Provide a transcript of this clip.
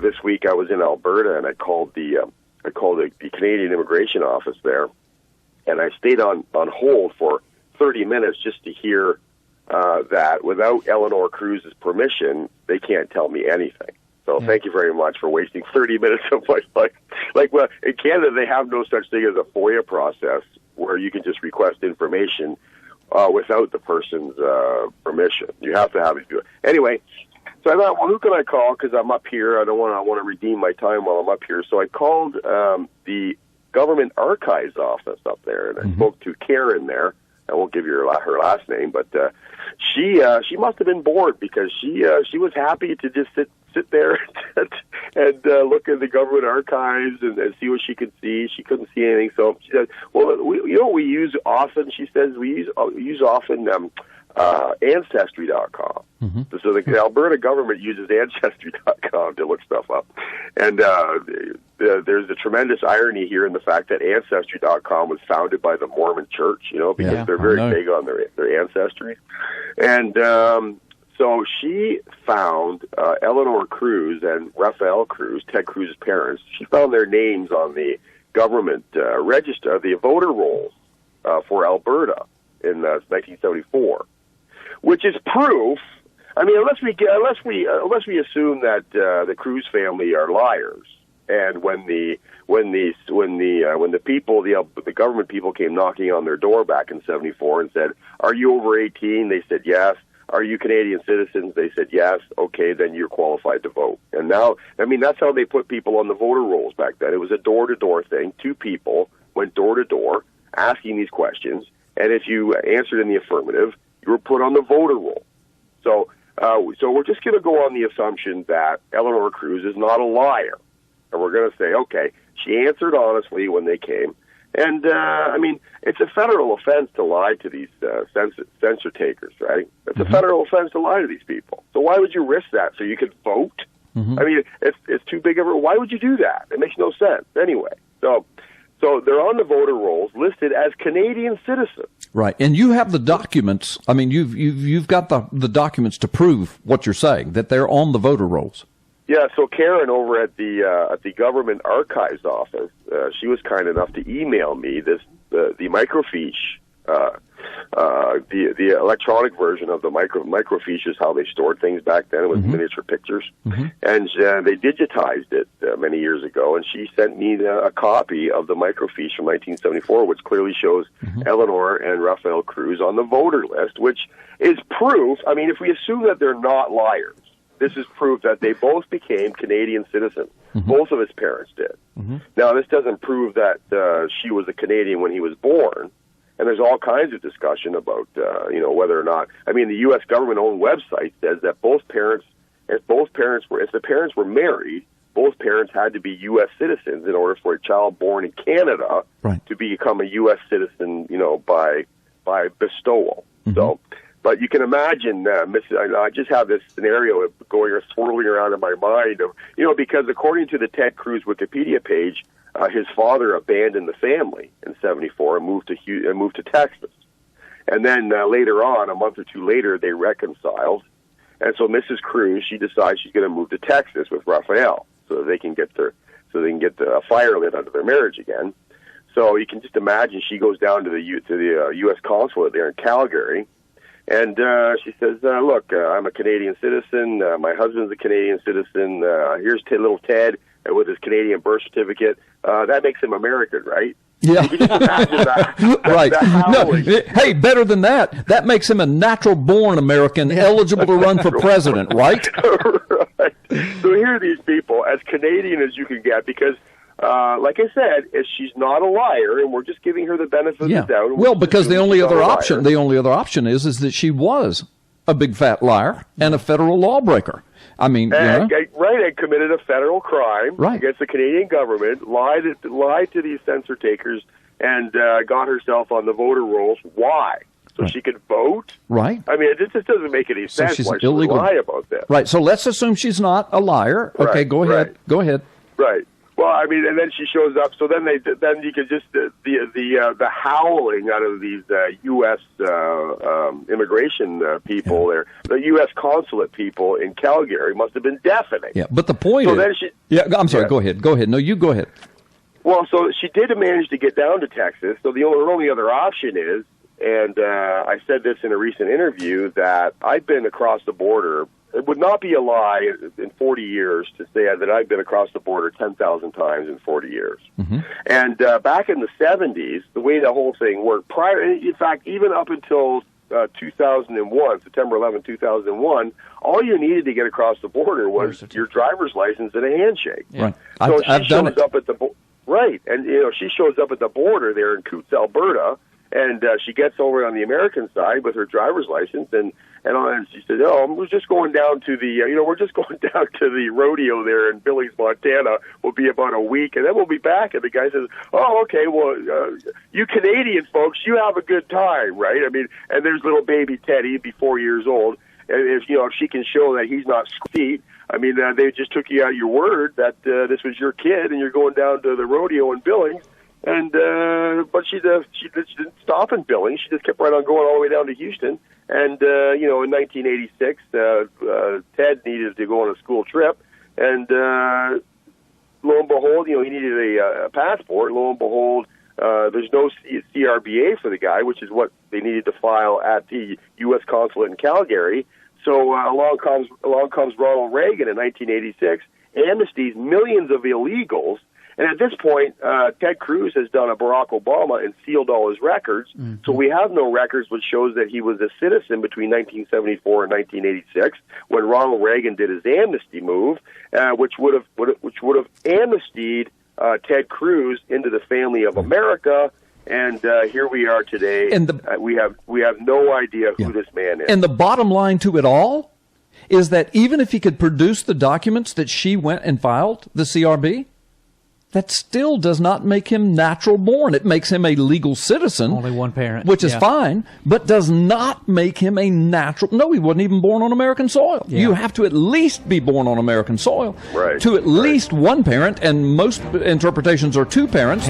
this week I was in Alberta, and I called the Canadian Immigration Office there, and I stayed on hold for 30 minutes just to hear that without Eleanor Cruz's permission, they can't tell me anything. So thank you very much for wasting 30 minutes of my life. Well, in Canada, they have no such thing as a FOIA process where you can just request information without the person's permission. You have to have it do it. Anyway, so I thought, well, who can I call? Because I'm up here. I want to redeem my time while I'm up here. So I called the Government Archives office up there, and I spoke to Karen there. I won't give you her last name, but she must have been bored because she was happy to just sit there and look at the government archives and see what she could see. She couldn't see anything, so she said, "Well, we use often." She says we use often Ancestry.com. So the Alberta government uses Ancestry.com to look stuff up, and there's a tremendous irony here in the fact that Ancestry.com was founded by the Mormon Church, because they're very big on their ancestry. And so she found Eleanor Cruz and Raphael Cruz, Ted Cruz's parents. She found their names on the government register, the voter rolls for Alberta in 1974, which is proof. I mean, unless we assume that the Cruz family are liars, and when the government people came knocking on their door back in 74 and said, "Are you over 18?" They said yes. "Are you Canadian citizens?" They said yes. Okay, then you're qualified to vote. And now, I mean, that's how they put people on the voter rolls back then. It was a door-to-door thing. 2 people went door-to-door asking these questions, and if you answered in the affirmative, you were put on the voter roll. So we're just going to go on the assumption that Eleanor Cruz is not a liar. And we're going to say, okay, she answered honestly when they came. And, I mean, it's a federal offense to lie to these censor takers, right? It's a federal offense to lie to these people. So why would you risk that? So you could vote? I mean, it's too big of a... Why would you do that? It makes no sense anyway. So they're on the voter rolls listed as Canadian citizens. Right, and you have the documents. I mean, you've got the documents to prove what you're saying, that they're on the voter rolls. Yeah, so Karen over at the Government Archives office, she was kind enough to email me the microfiche, the electronic version of the microfiche is how they stored things back then. It was miniature pictures, and they digitized it many years ago. And she sent me a copy of the microfiche from 1974, which clearly shows Eleanor and Raphael Cruz on the voter list, which is proof. I mean, if we assume that they're not liars, this is proof that they both became Canadian citizens. Both of his parents did. Now, this doesn't prove that she was a Canadian when he was born, and there's all kinds of discussion about whether or not. I mean, the U.S. government-owned website says that if the parents were married, both parents had to be U.S. citizens in order for a child born in Canada to become a U.S. citizen, by bestowal. So. But you can imagine, I just have this scenario swirling around in my mind of, because according to the Ted Cruz Wikipedia page, his father abandoned the family in '74 and moved to Texas, and then later on, a month or two later, they reconciled, and so Mrs. Cruz, she decides she's going to move to Texas with Raphael so that they can get the fire lit under their marriage again. So you can just imagine she goes down to the U.S. consulate there in Calgary. And she says, look, I'm a Canadian citizen. My husband's a Canadian citizen. Here's little Ted with his Canadian birth certificate. That makes him American, right? Yeah. You can just imagine that. Right. Hey, better than that. That makes him a natural-born American eligible to run for president, right? Right. So here are these people, as Canadian as you can get, because... like I said, she's not a liar, and we're just giving her the benefit of the doubt. Well, because the only other option is that she was a big fat liar and a federal lawbreaker. I mean, and committed a federal crime against the Canadian government, lied to these censor takers, and got herself on the voter rolls. Why? So she could vote? Right. I mean, it just doesn't make any sense. She's why she illegal. would lie about this. Right. So let's assume she's not a liar. Okay, go ahead. Go ahead. Right. Well, I mean, and then she shows up. So then you could just the howling out of these U.S. Immigration people there, the U.S. consulate people in Calgary must have been deafening. Yeah, but the point is, I'm sorry. Yeah. Go ahead. No, you go ahead. Well, so she did manage to get down to Texas. So the only other option is, and I said this in a recent interview, that I've been across the border. It would not be a lie in 40 years to say that I've been across the border 10,000 times in 40 years. Mm-hmm. And back in the 70s, the way the whole thing worked, in fact, even up until 2001, September 11, 2001, all you needed to get across the border was your driver's license and a handshake. Yeah. Right. So I've done it. Right, and she shows up at the border there in Coutts, Alberta, and she gets over on the American side with her driver's license, and she said, we're just going down to we're just going down to the rodeo there in Billings, Montana. We'll be about a week, and then we'll be back. And the guy says, oh, okay, well, you Canadian folks, you have a good time, right? I mean, and there's little baby Teddy, he'd be 4 years old, and if she can show that he's not squeaky, I mean, they just took you at your word that this was your kid, and you're going down to the rodeo in Billings. And but she didn't stop in Billings. She just kept right on going all the way down to Houston. And in 1986, Ted needed to go on a school trip, and lo and behold, he needed a passport. Lo and behold, there's no CRBA for the guy, which is what they needed to file at the U.S. consulate in Calgary. So along comes Ronald Reagan in 1986, amnesties millions of illegals. And at this point, Ted Cruz has done a Barack Obama and sealed all his records. Mm-hmm. So we have no records which shows that he was a citizen between 1974 and 1986 when Ronald Reagan did his amnesty move, which would have amnestied Ted Cruz into the family of America. And here we are today. And we have no idea who this man is. And the bottom line to it all is that even if he could produce the documents that she went and filed, the CRB, that still does not make him natural born. It makes him a legal citizen. Only one parent. Which is fine, but does not make him a natural. No, he wasn't even born on American soil. Yeah. You have to at least be born on American soil. Right. To at least one parent, and most interpretations are two parents.